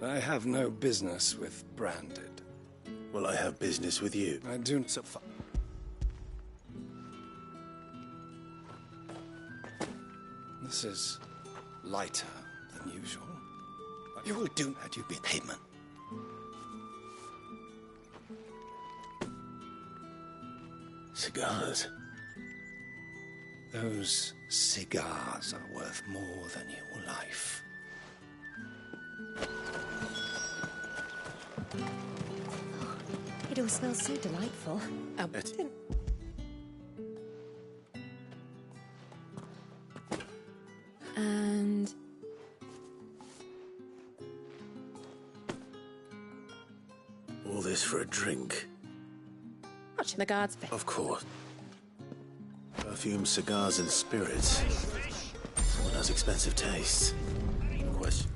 I have no business with Branded. Well, I have business with you. I do... This is lighter than usual. You will do as you bid, Haman. Cigars. Those cigars are worth more than your life. It all smells so delightful. And... All this for a drink? watching the guards. Of course. Perfume, cigars, and spirits. Someone has expensive tastes. No question.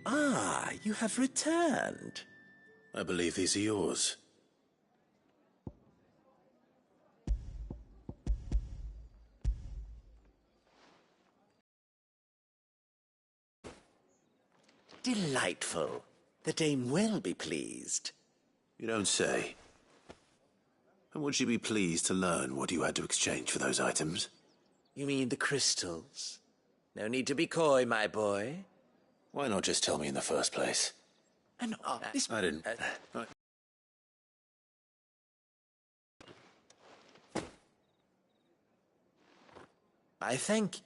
Ah, you have returned. I believe these are yours. Delightful. The dame will be pleased. You don't say. And would she be pleased to learn what you had to exchange for those items? You mean the crystals? No need to be coy, my boy. Why not just tell me in the first place? And this... I didn't... I think...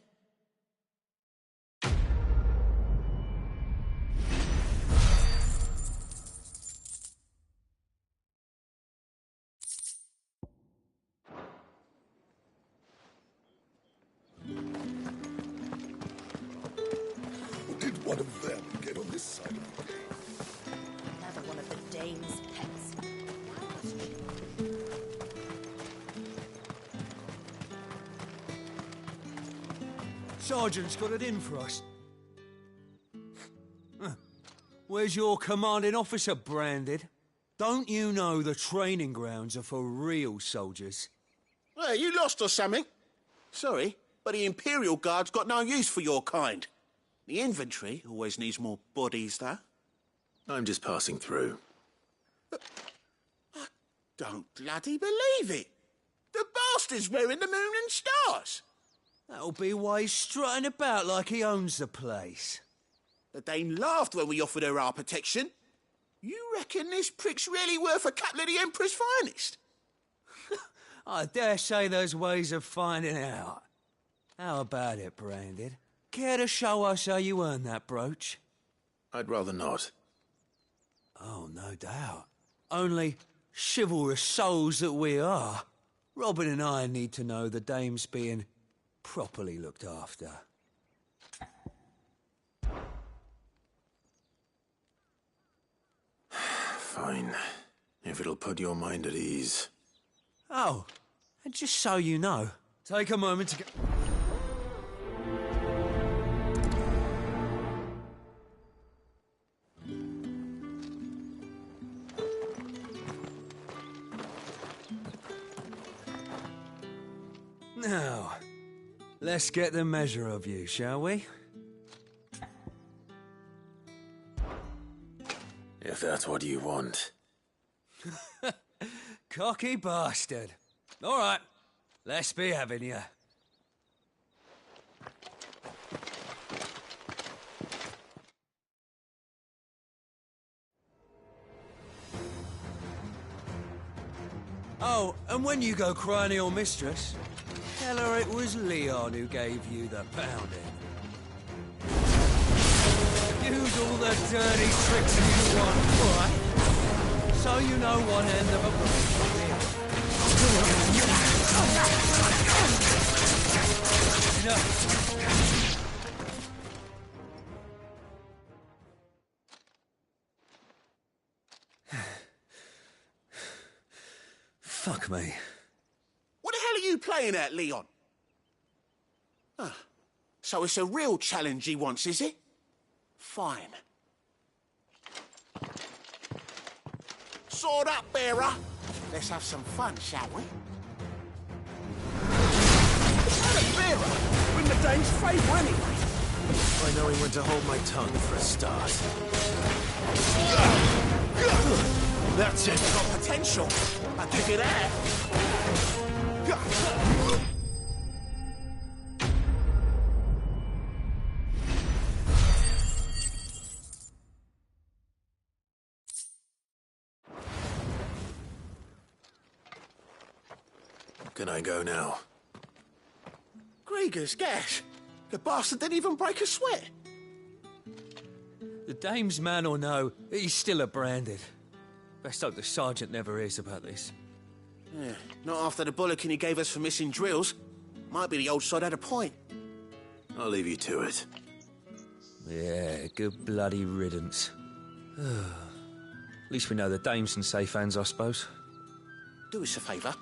Did one of them get on this side of the game? Another one of the dame's pets. Sergeant's got it in for us. Where's your commanding officer, Branded? Don't you know the training grounds are for real soldiers? Well, you lost or something? Sorry, but the Imperial Guard's got no use for your kind. The infantry always needs more bodies, though. I'm just passing through. I don't bloody believe it. The bastard's wearing the moon and stars. That'll be why he's strutting about like he owns the place. The dame laughed when we offered her our protection. You reckon this prick's really worth a couple of the Emperor's finest? I dare say there's ways of finding out. How about it, Branded? Care to show us how you earned that brooch? I'd rather not. Oh, no doubt. Only chivalrous souls that we are. Robin and I need to know the dame's being properly looked after. Fine. If it'll put your mind at ease. Oh, and just so you know, take a moment to get... Now, let's get the measure of you, shall we? If that's what you want. Cocky bastard. All right, let's be having you. Oh, and when you go crying to your mistress, tell her it was Leon who gave you the pounding. Use all the dirty tricks you want, right? So you know one end of a Fuck me. What the hell are you playing at, Leon? Ah, so it's a real challenge he wants, is it? Fine. Sword up, bearer. Let's have some fun, shall we? Bearer, we're in the Dane's favour anyway. By knowing when to hold my tongue for a start. That's it. Got potential. I took it out. Can I go now? Grieger's gas. The bastard didn't even break a sweat. The dame's man or no, he's still a branded. Best hope the sergeant never hears about this. Yeah, not after the bullocking he gave us for missing drills. Might be the old sod had a point. I'll leave you to it. Yeah, good bloody riddance. At least we know the dame's in safe hands, I suppose. Do us a favour.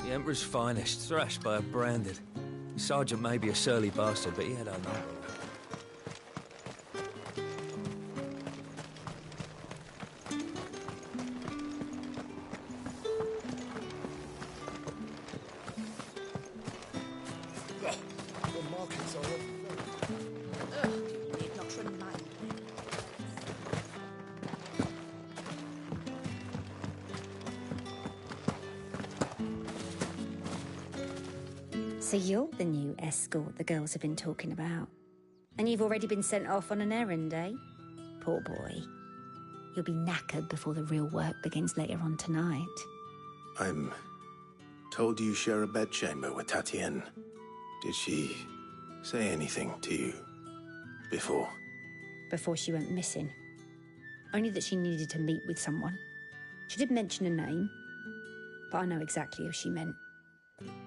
The Emperor's finest, thrashed by a branded. The sergeant may be a surly bastard, but he had our number. The markets are Need not remind me. So you're the new escort the girls have been talking about. And you've already been sent off on an errand, eh? Poor boy. You'll be knackered before the real work begins later on tonight. I'm told you share a bedchamber with Tatienne. Did she say anything to you before? Before she went missing. Only that she needed to meet with someone. She did mention a name, but I know exactly who she meant.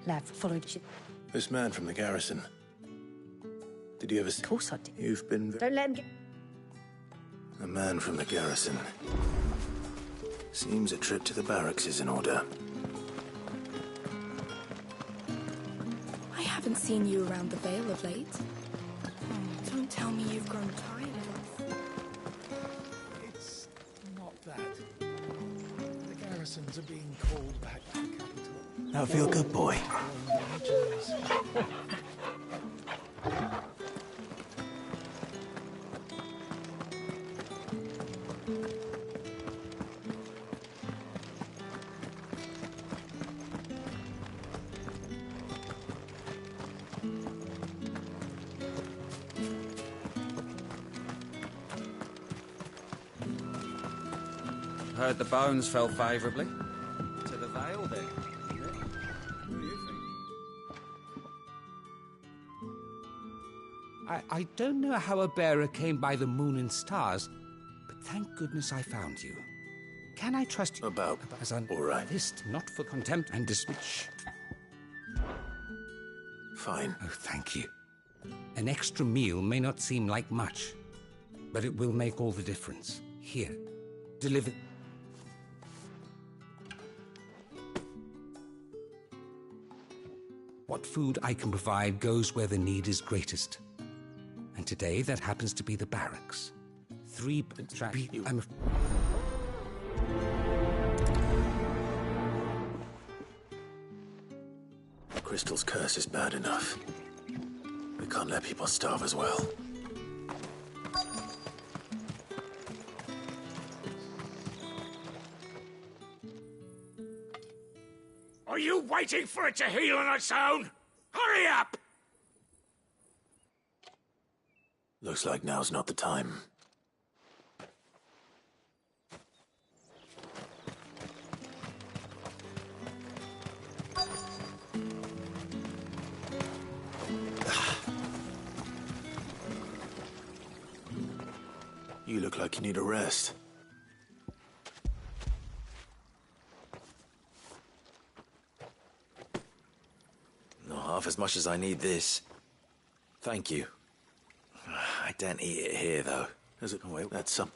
Lav followed you. This man from the garrison. Did you ever see? Of course I did. You've been... Don't let him get... A man from the garrison. Seems a trip to the barracks is in order. I haven't seen you around the Vale of late. Oh, don't tell me you've grown tired of us. It's not that. The garrisons are being called back to the capital. That feel good, boy. Heard the bones fell favourably to the Vale then. What do you think? I don't know how a bearer came by the moon and stars, but thank goodness I found you. Can I trust you? About As an all right. artist, not for contempt and dismiss. Fine. Oh, thank you. An extra meal may not seem like much, but it will make all the difference. Here, deliver. What food I can provide goes where the need is greatest. And today, that happens to be the barracks. 3 track. I'm Crystal's curse is bad enough. We can't let people starve as well. Are you waiting for it to heal on its own? Hurry up! Looks like now's not the time. You look like you need a rest. Not half as much as I need this. Thank you. I don't eat it here, though. Is it? Oh, wait, that's some.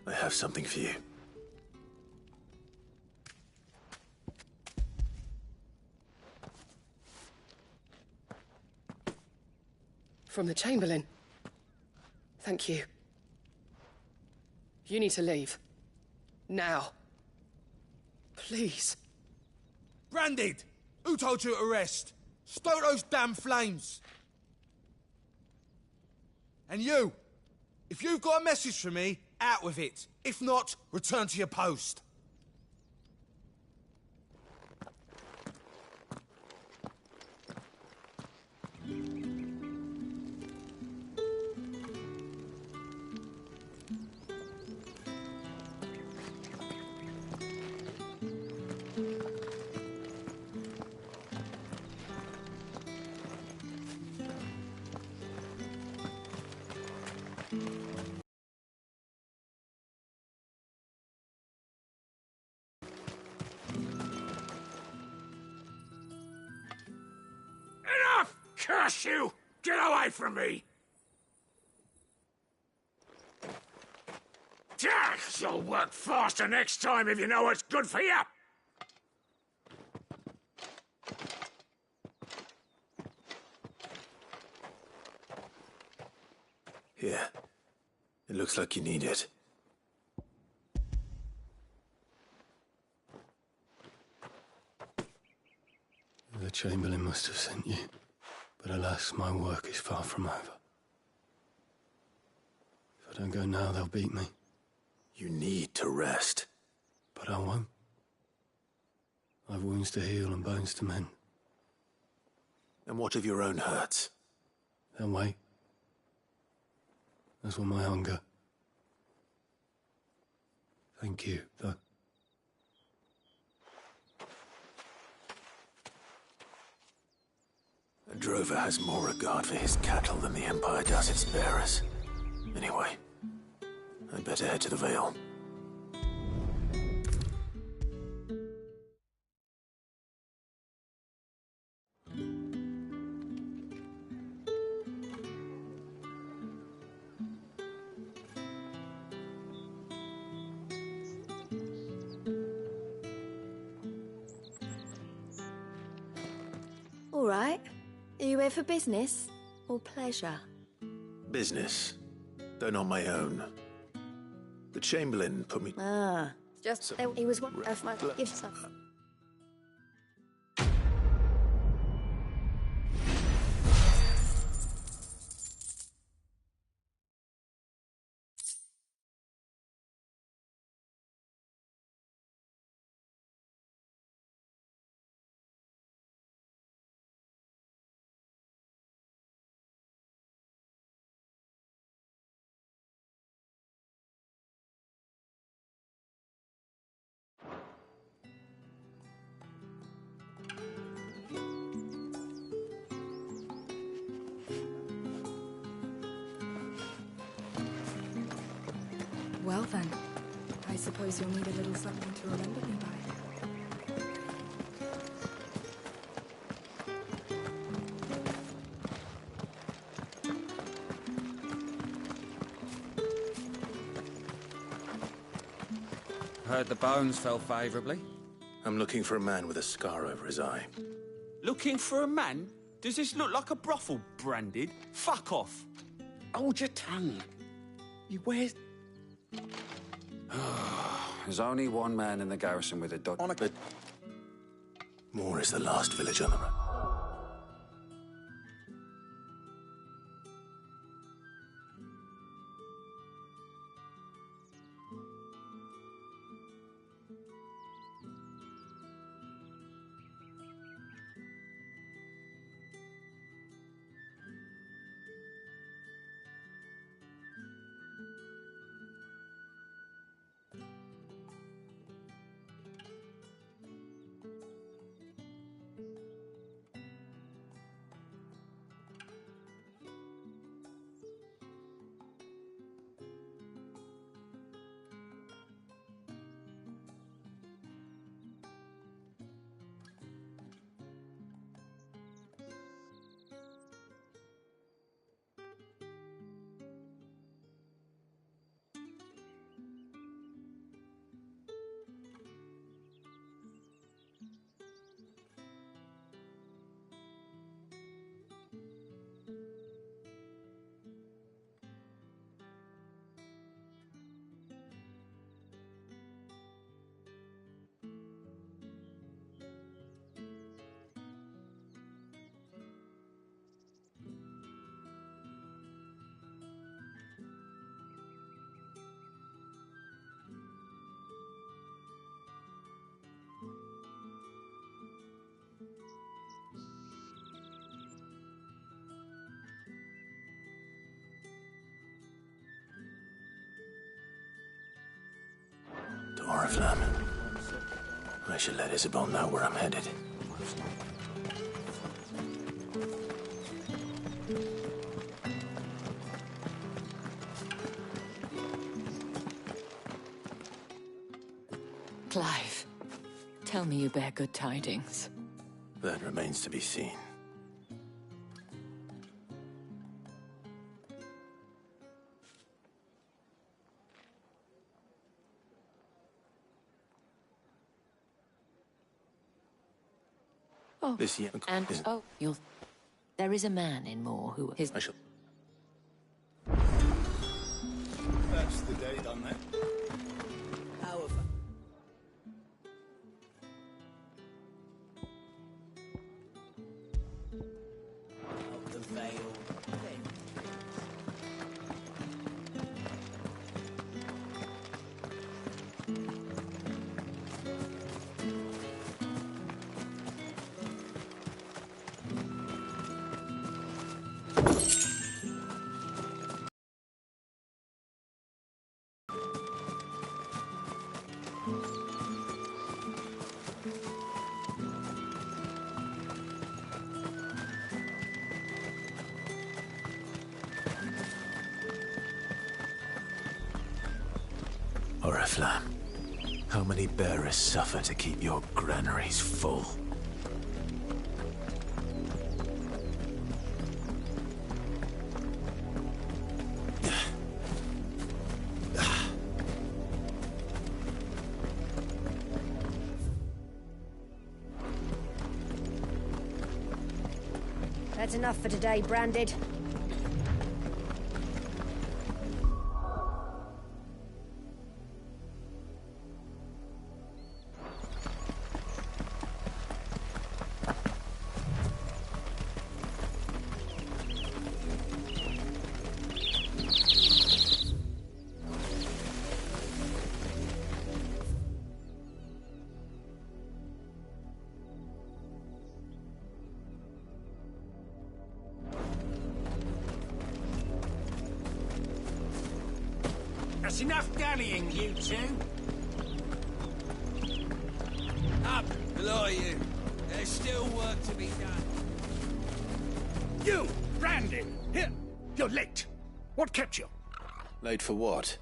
I have something for you. From the Chamberlain. Thank you. You need to leave. Now. Please. Branded! Who told you to rest? Stoke those damn flames! And you! If you've got a message for me, out with it. If not, return to your post. Enough! Curse you! Get away from me! You'll work faster next time if you know what's good for you! Here. It looks like you need it. The Chamberlain must have sent you, but alas, my work is far from over. If I don't go now, they'll beat me. You need to rest. But I won't. I've wounds to heal and bones to mend. And what of your own hurts? They'll wait. As will my hunger. Thank you, though. A drover has more regard for his cattle than the Empire does its bearers. Anyway, I'd better head to the Vale. All right. Are you here for business or pleasure? Business, though not my own. The Chamberlain put me... Just he was one of my gifts. Well then, I suppose you'll need a little something to remember me by. Heard the bones fell favourably. I'm looking for a man with a scar over his eye. Looking for a man? Does this look like a brothel, Branded? Fuck off. Hold your tongue. You wear... There's only one man in the garrison with a dog. But Moore is the last village on the road. Oriflamme. I should let Isabel know where I'm headed. Clive, tell me you bear good tidings. That remains to be seen. Oh, This young and isn't- oh, there is a man in Moore who is. I shall. That's the date on that. However, of the veil. Oriflamme, how many bearers suffer to keep your granaries full? That's enough for today, Branded. That's enough dallying, you two. Up, below you. There's still work to be done. You, Brandon, here. You're late. What kept you? Late for what?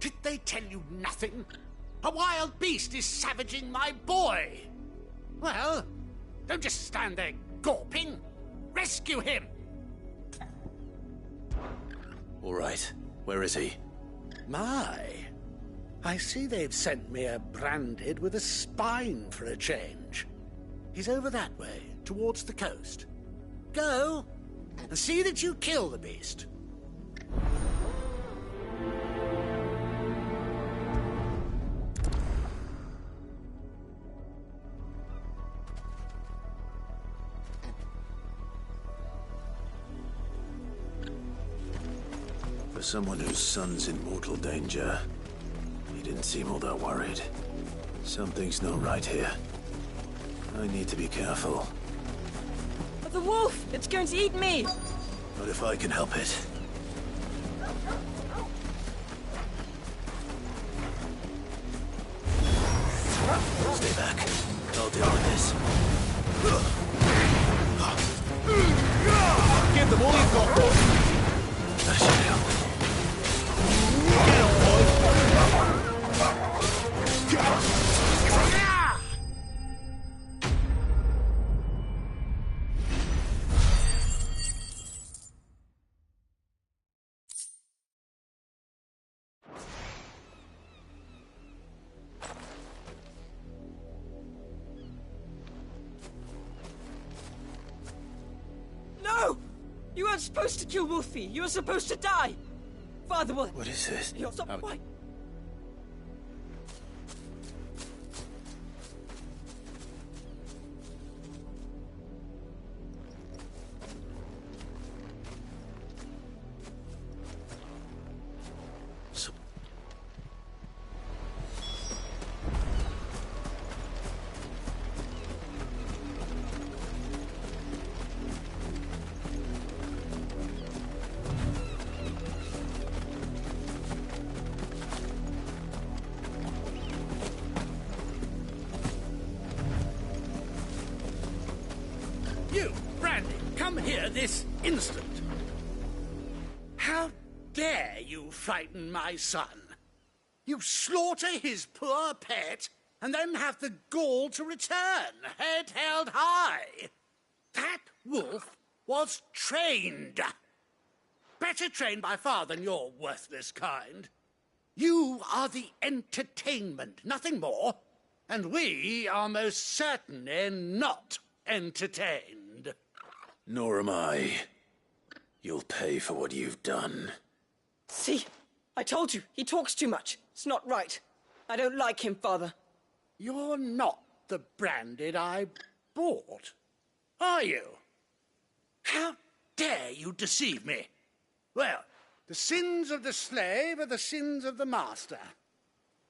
Did they tell you nothing? A wild beast is savaging my boy. Well, don't just stand there gawping. Rescue him! All right. Where is he? My, I see they've sent me a branded with a spine for a change. He's over that way, towards the coast. Go, and see that you kill the beast. For someone whose son's in mortal danger, he didn't seem all that worried. Something's not right here. I need to be careful. But the wolf! It's going to eat me! Not if I can help it. Stay back. I'll deal with this. Give them all you've got, boy. That should help. No! You weren't supposed to kill Wolfie. You were supposed to die. Father, What is this? You're so... Why? You, Brandy, come here this instant. How dare you frighten my son? You slaughter his poor pet and then have the gall to return, head held high. That wolf was trained. Better trained by far than your worthless kind. You are the entertainment, nothing more. And we are most certainly not entertained. Nor am I. You'll pay for what you've done. See? I told you. He talks too much. It's not right. I don't like him, Father. You're not the branded I bought, are you? How dare you deceive me? Well, the sins of the slave are the sins of the master.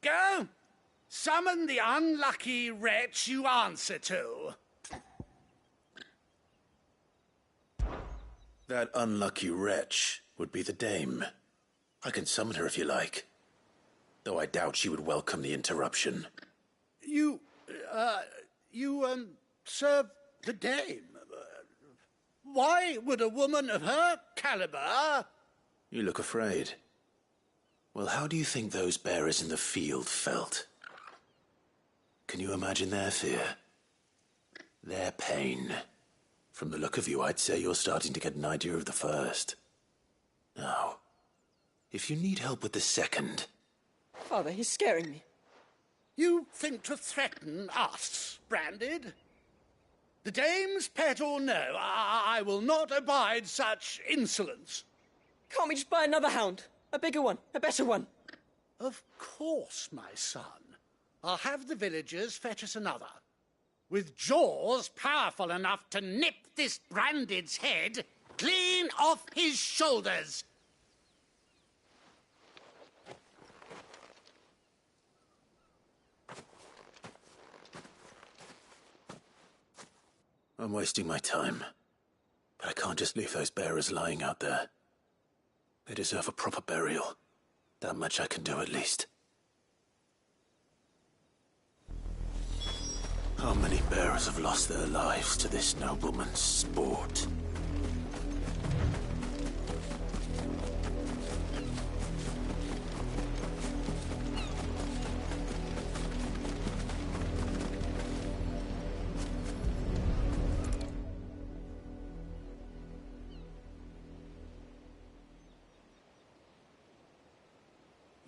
Go, summon the unlucky wretch you answer to. That unlucky wretch would be the dame. I can summon her if you like. Though I doubt she would welcome the interruption. You serve the dame. Why would a woman of her caliber... You look afraid. Well, how do you think those bearers in the field felt? Can you imagine their fear? Their pain? From the look of you, I'd say you're starting to get an idea of the first. Now, if you need help with the second... Father, he's scaring me. You think to threaten us, Branded? The dame's pet or no, I will not abide such insolence. Can't we just buy another hound? A bigger one, a better one. Of course, my son. I'll have the villagers fetch us another. With jaws powerful enough to nip this Branded's head clean off his shoulders. I'm wasting my time. But I can't just leave those bearers lying out there. They deserve a proper burial. That much I can do at least. How many bearers have lost their lives to this nobleman's sport?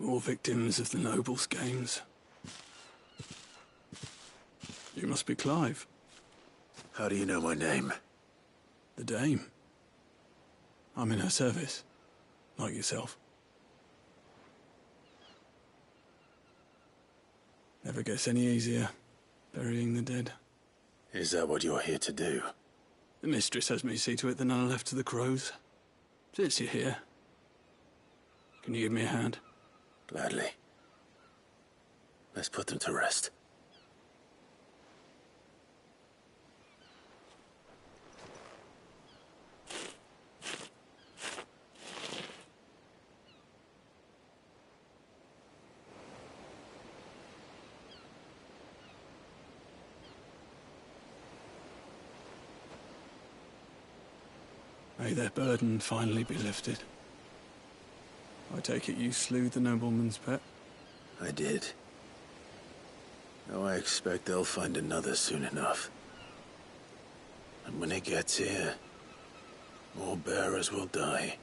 More victims of the nobles' games. You must be Clive. How do you know my name? The Dame. I'm in her service, like yourself. Never gets any easier, burying the dead. Is that what you're here to do? The mistress has me see to it that none are left to the crows. Since you're here, can you give me a hand? Gladly. Let's put them to rest. May their burden finally be lifted. I take it you slew the nobleman's pet? I did. Now I expect they'll find another soon enough. And when it gets here, more bearers will die.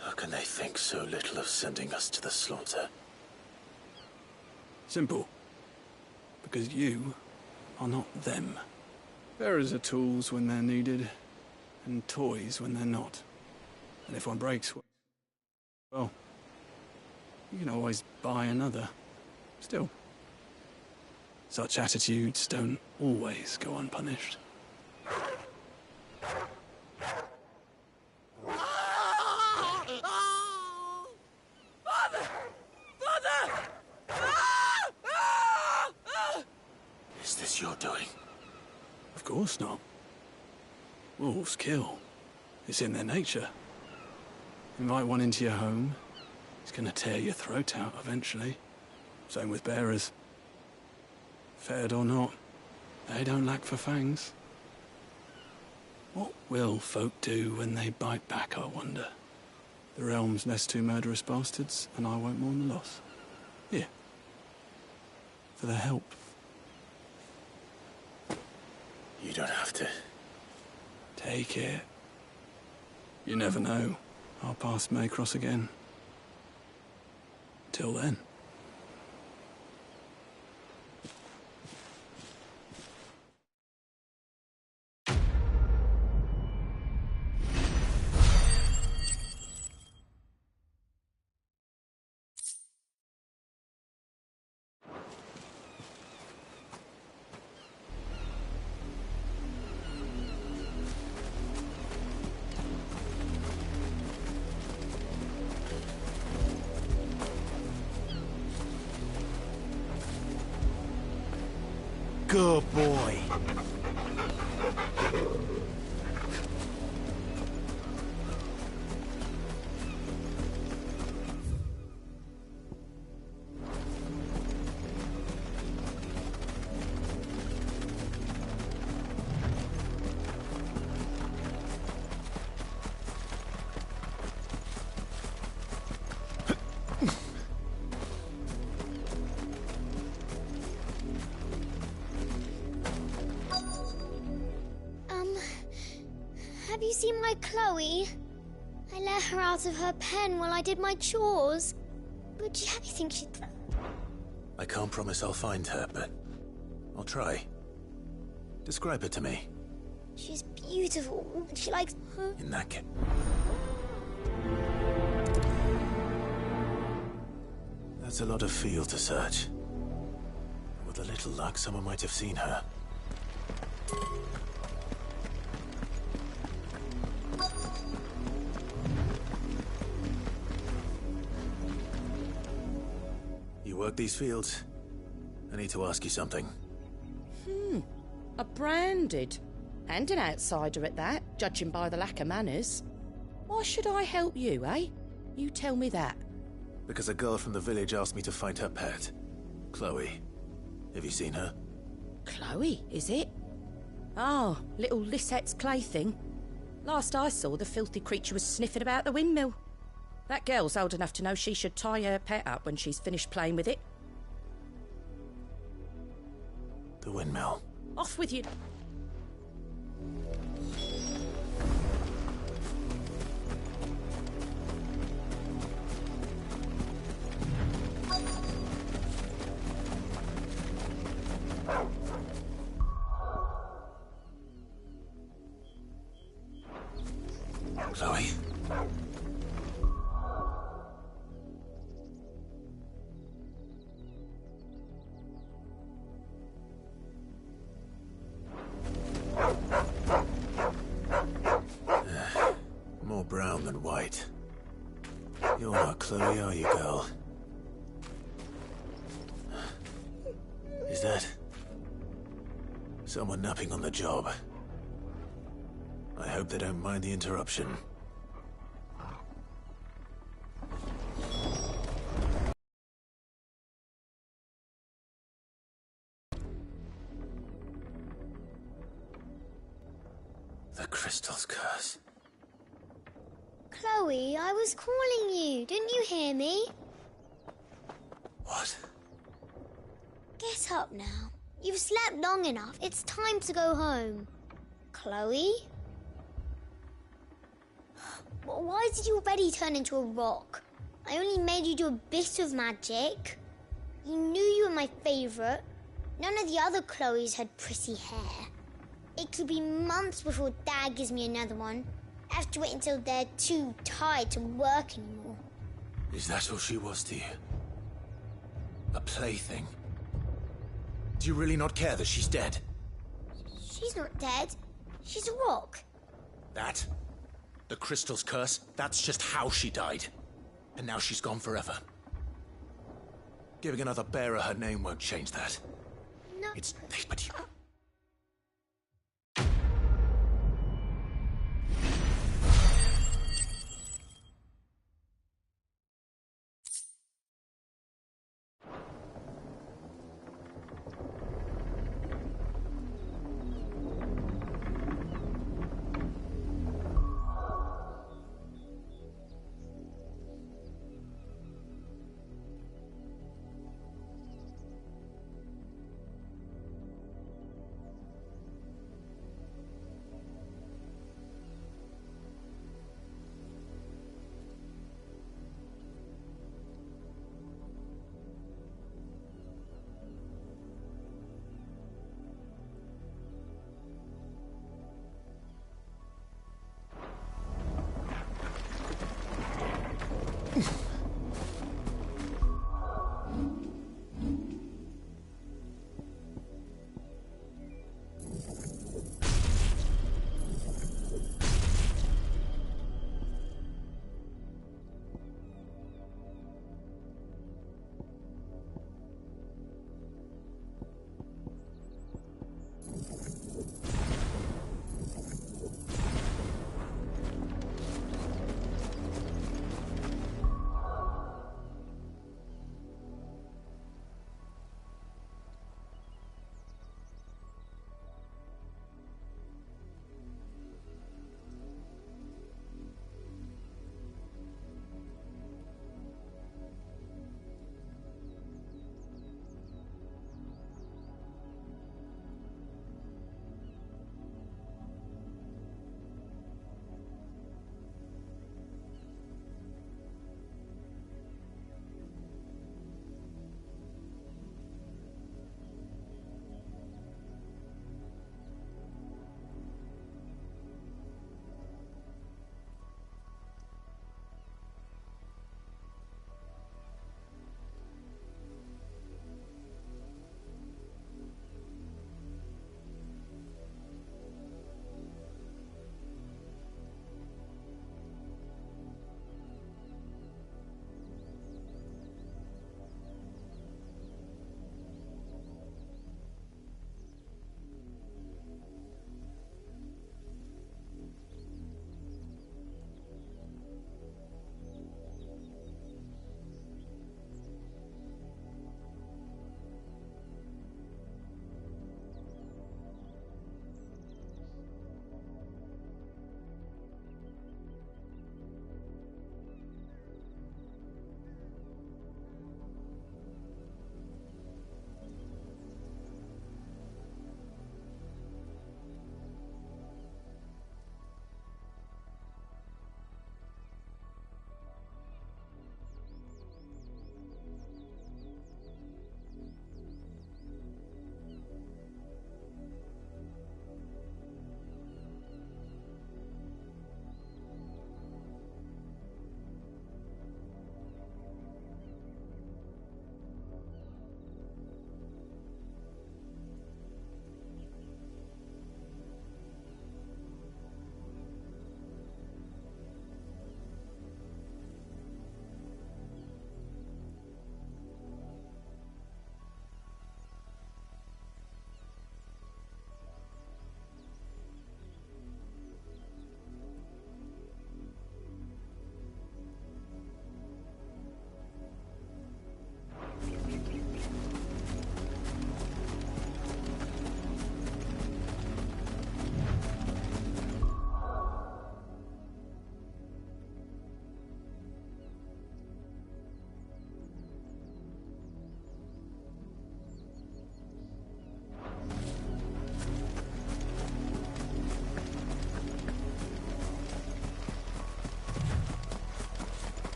How can they think so little of sending us to the slaughter? Simple. Because you are not them. Bearers are tools when they're needed, and toys when they're not. And if one breaks, well, you can always buy another. Still, such attitudes don't always go unpunished. Is this your doing? Of course not. Wolves kill. It's in their nature. Invite one into your home, he's gonna tear your throat out eventually. Same with bearers. Fed or not, they don't lack for fangs. What will folk do when they bite back, I wonder? The realm's nest two murderous bastards, and I won't mourn the loss. Here. For their help. You don't have to. Take it. You never know. Our paths may cross again. Till then. Good boy. Have you seen my Chloe? I let her out of her pen while I did my chores. But do you think she'd... I can't promise I'll find her, but I'll try. Describe her to me. She's beautiful. She likes... In that case... That's a lot of field to search. With a little luck, someone might have seen her. You work these fields? I need to ask you something. A branded. And an outsider at that, judging by the lack of manners. Why should I help you, eh? You tell me that. Because a girl from the village asked me to find her pet. Chloe. Have you seen her? Chloe, is it? Oh, little Lisette's plaything. Last I saw, the filthy creature was sniffing about the windmill. That girl's old enough to know she should tie her pet up when she's finished playing with it. The windmill. Off with you. Chloe are you, girl? Is that someone napping on the job? I hope they don't mind the interruption. The crystal's curse. Chloe, I was calling you. Didn't you hear me? What? Get up now. You've slept long enough. It's time to go home. Chloe? Why did you already turn into a rock? I only made you do a bit of magic. You knew you were my favourite. None of the other Chloes had pretty hair. It could be months before Dad gives me another one. I have to wait until they're too tired to work anymore. Is that all she was to you? A plaything? Do you really not care that she's dead? She's not dead. She's a rock. That? The crystal's curse? That's just how she died. And now she's gone forever. Giving another bearer her name won't change that. No. It's... But you...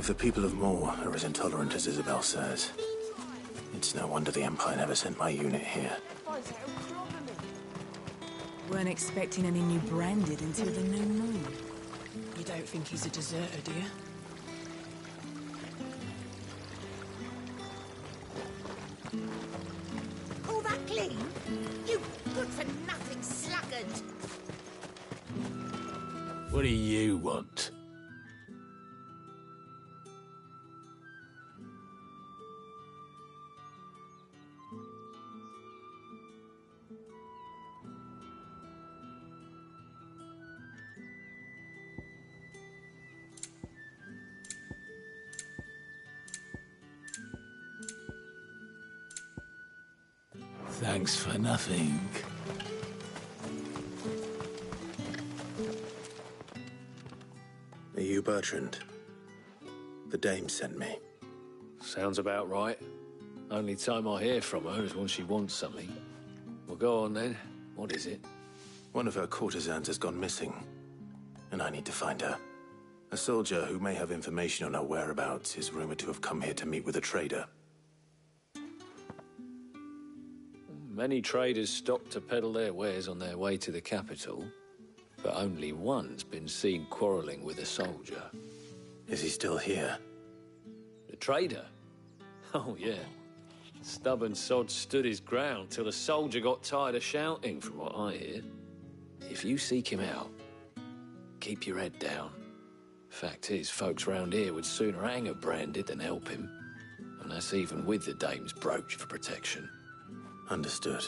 If the people of Moor are as intolerant as Isabel says, it's no wonder the Empire never sent my unit here. Weren't expecting any new branded until the new moon. You don't think he's a deserter, do you? Call that clean? You good-for-nothing sluggard! What do you want? Thanks for nothing. Are you Bertrand? The dame sent me. Sounds about right. Only time I hear from her is when she wants something. Well, go on then. What is it? One of her courtesans has gone missing, and I need to find her. A soldier who may have information on her whereabouts is rumored to have come here to meet with a trader. Many traders stop to peddle their wares on their way to the capital, but only one's been seen quarrelling with a soldier. Is he still here? The trader? Oh, yeah. Stubborn sod stood his ground till the soldier got tired of shouting, from what I hear. If you seek him out, keep your head down. Fact is, folks round here would sooner hang a branded than help him. And that's even with the dame's brooch for protection. Understood.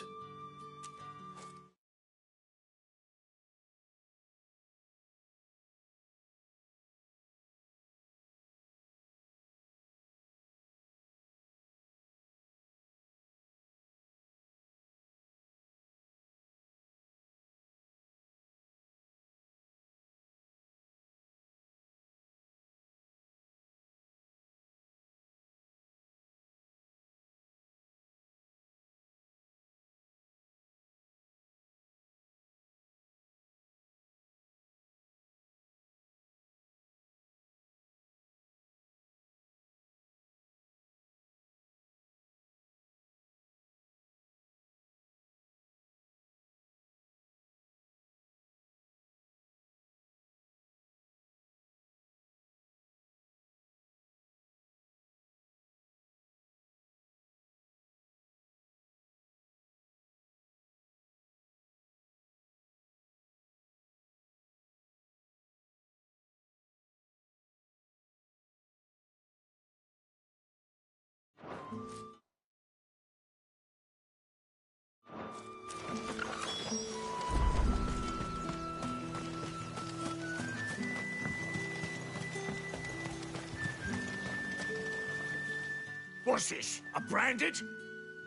What's this? A branded?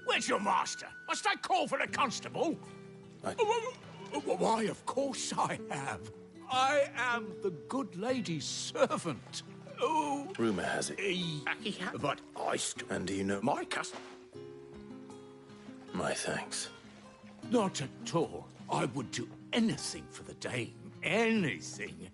Where's your master? Must I call for a constable? Why, of course I have. I am the good lady's servant. Oh. Rumor has it. But I And do you know my custom? My thanks. Not at all. I would do anything for the dame. Anything.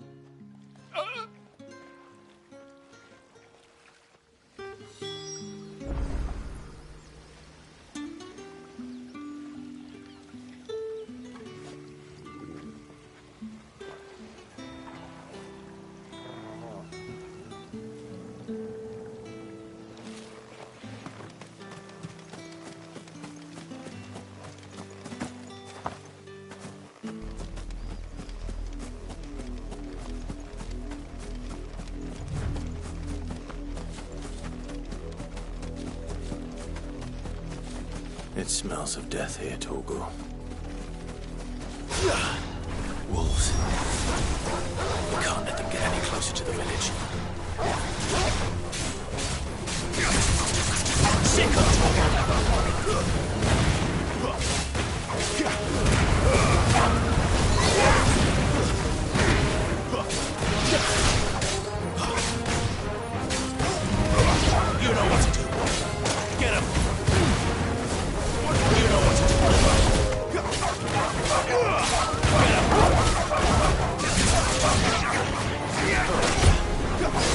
It smells of death here, Torgal. Wolves. We can't let them get any closer to the village. Sick You know what to do. Get him. You know what to do. Get him.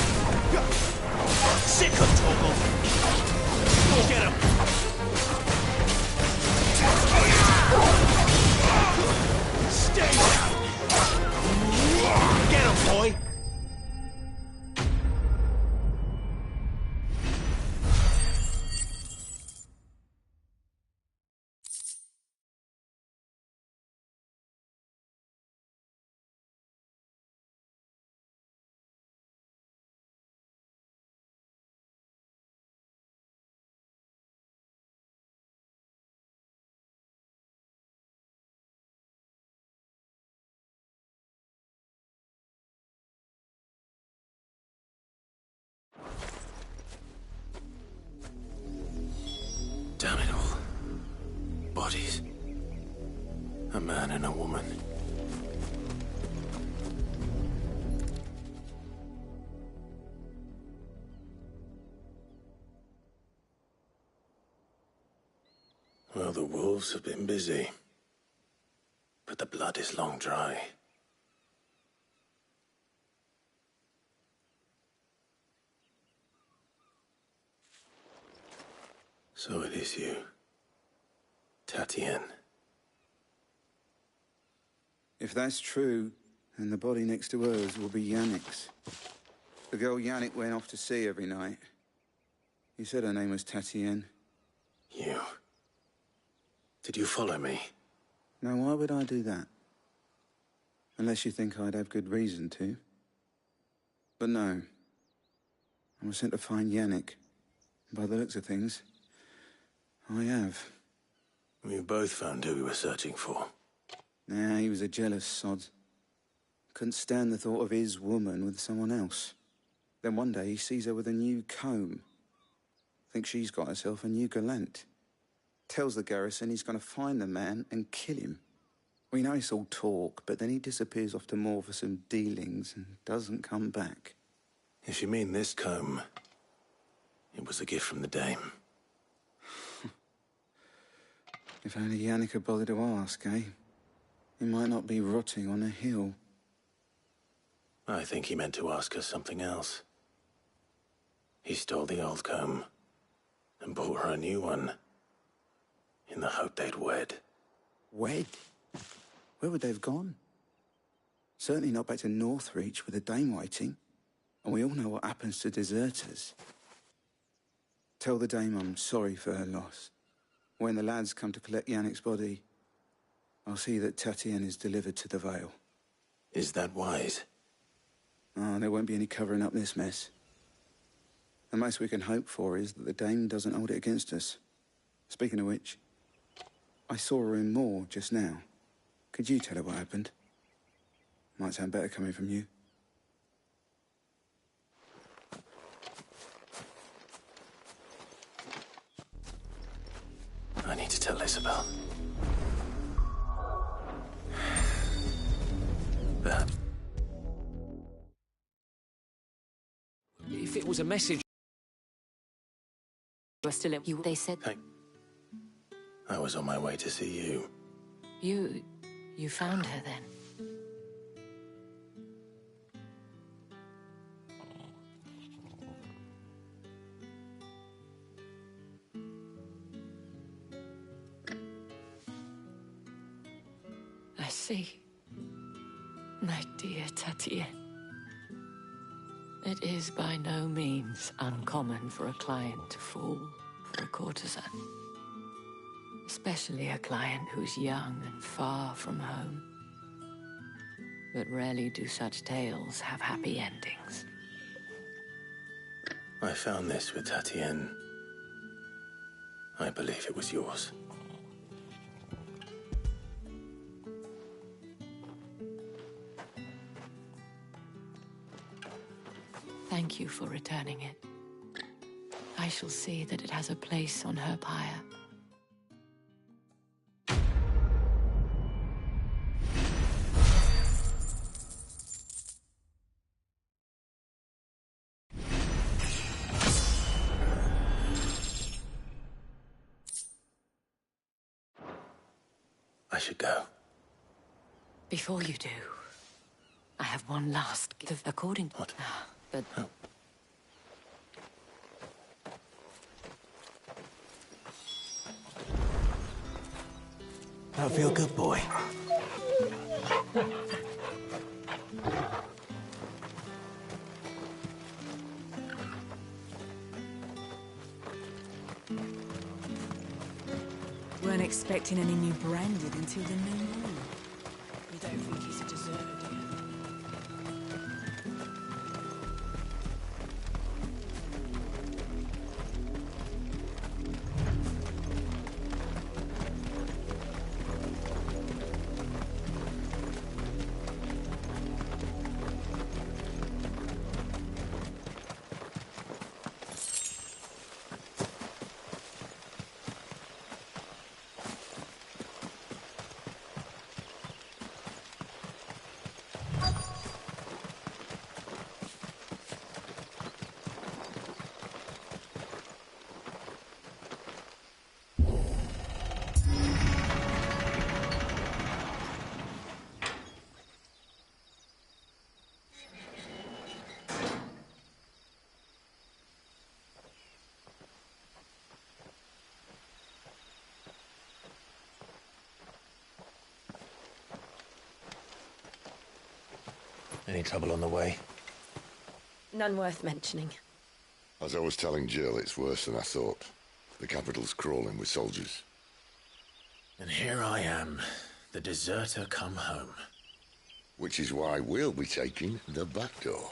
bodies. A man and a woman. Well, the wolves have been busy. But the blood is long dry. So it is you, Tatien. If that's true, then the body next to hers will be Yannick's. The girl Yannick went off to see every night. You said her name was Tatien. You... Did you follow me? Now, why would I do that? Unless you think I'd have good reason to. But no. I was sent to find Yannick. By the looks of things, I have. We both found who we were searching for. Nah, he was a jealous sod. Couldn't stand the thought of his woman with someone else. Then one day he sees her with a new comb. Thinks she's got herself a new gallant. Tells the garrison he's going to find the man and kill him. We know it's all talk, but then he disappears off to Moor for some dealings and doesn't come back. If you mean this comb, it was a gift from the Dame. If only Yannick had bothered to ask, eh? He might not be rotting on a hill. I think he meant to ask her something else. He stole the old comb and bought her a new one in the hope they'd wed. Wed? Where would they have gone? Certainly not back to Northreach with the Dame waiting. And we all know what happens to deserters. Tell the Dame I'm sorry for her loss. When the lads come to collect Yannick's body, I'll see that Tatien is delivered to the Vale. Is that wise? Oh, there won't be any covering up this mess. The most we can hope for is that the Dame doesn't hold it against us. Speaking of which, I saw her in Moor just now. Could you tell her what happened? Might sound better coming from you. I need to tell Isabel. Perhaps. If it was a message... You're still at you, they said... I was on my way to see you. You found her then? I see. My dear Tatien. It is by no means uncommon for a client to fall for a courtesan. Especially a client who's young and far from home. But rarely do such tales have happy endings. I found this with Tatien. I believe it was yours. Thank you for returning it. I shall see that it has a place on her pyre. I should go. Before you do, I have one last gift. According to... What? But... Oh. Don't feel good, boy. Weren't expecting any new branded until the new moon. You don't think he's a deserter, do you? Any trouble on the way? None worth mentioning. As I was telling Jill, it's worse than I thought. The capital's crawling with soldiers. And here I am, the deserter come home. Which is why we'll be taking the back door.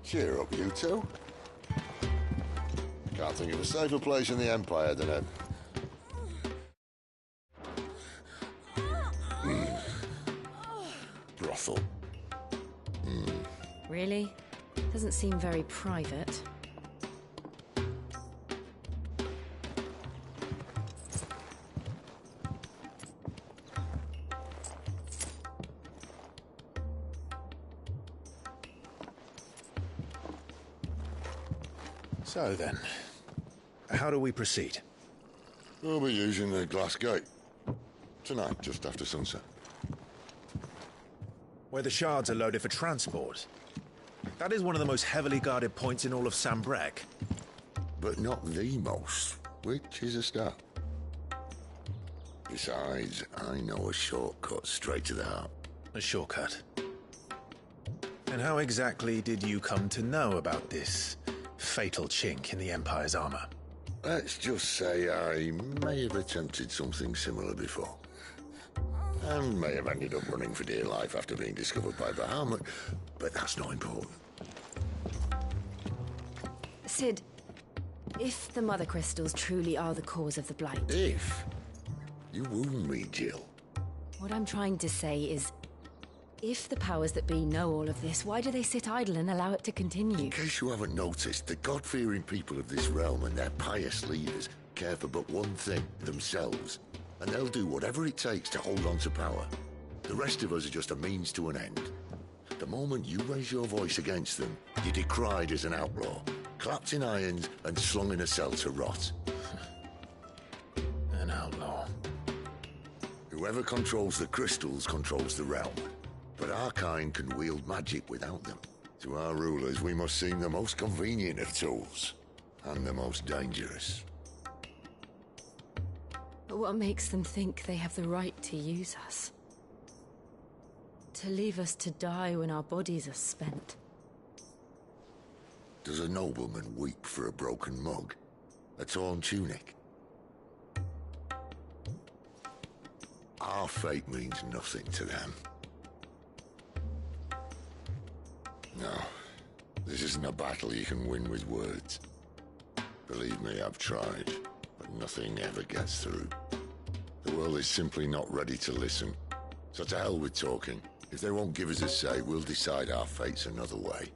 Cheer up, you two. Can't think of a safer place in the Empire than it. Brothel. Really? Doesn't seem very private. So then, how do we proceed? We'll be using the glass gate. Tonight, just after sunset. Where the shards are loaded for transport. That is one of the most heavily guarded points in all of Sanbreque. But not the most, which is a start. Besides, I know a shortcut straight to the heart. A shortcut? And how exactly did you come to know about this fatal chink in the Empire's armor? Let's just say I may have attempted something similar before. And may have ended up running for dear life after being discovered by Bahamut, but that's not important. Sid, if the Mother Crystals truly are the cause of the Blight... If? You wound me, Jill. What I'm trying to say is, if the powers that be know all of this, why do they sit idle and allow it to continue? In case you haven't noticed, the God-fearing people of this realm and their pious leaders care for but one thing, themselves. And they'll do whatever it takes to hold on to power. The rest of us are just a means to an end. The moment you raise your voice against them, you're decried as an outlaw, clapped in irons and slung in a cell to rot. An outlaw. Whoever controls the crystals controls the realm. But our kind can wield magic without them. To our rulers, we must seem the most convenient of tools. And the most dangerous. But what makes them think they have the right to use us? To leave us to die when our bodies are spent? Does a nobleman weep for a broken mug? A torn tunic? Our fate means nothing to them. No, this isn't a battle you can win with words. Believe me, I've tried, but nothing ever gets through. The world is simply not ready to listen. So to hell with talking. If they won't give us a say, we'll decide our fates another way.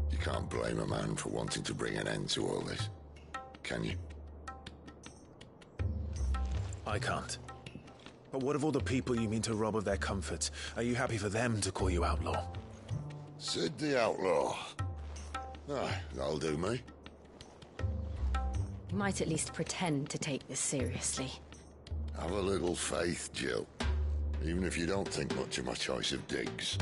You can't blame a man for wanting to bring an end to all this, can you? I can't. But what of all the people you mean to rob of their comforts? Are you happy for them to call you outlaw? Sid the Outlaw. Ah, that'll do me. You might at least pretend to take this seriously. Have a little faith, Jill. Even if you don't think much of my choice of digs.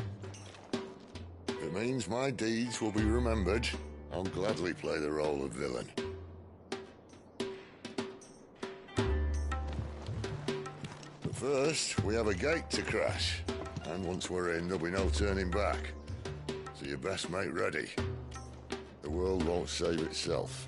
If it means my deeds will be remembered, I'll gladly play the role of villain. But first, we have a gate to crash. And once we're in, there'll be no turning back. So you best make ready. The world won't save itself.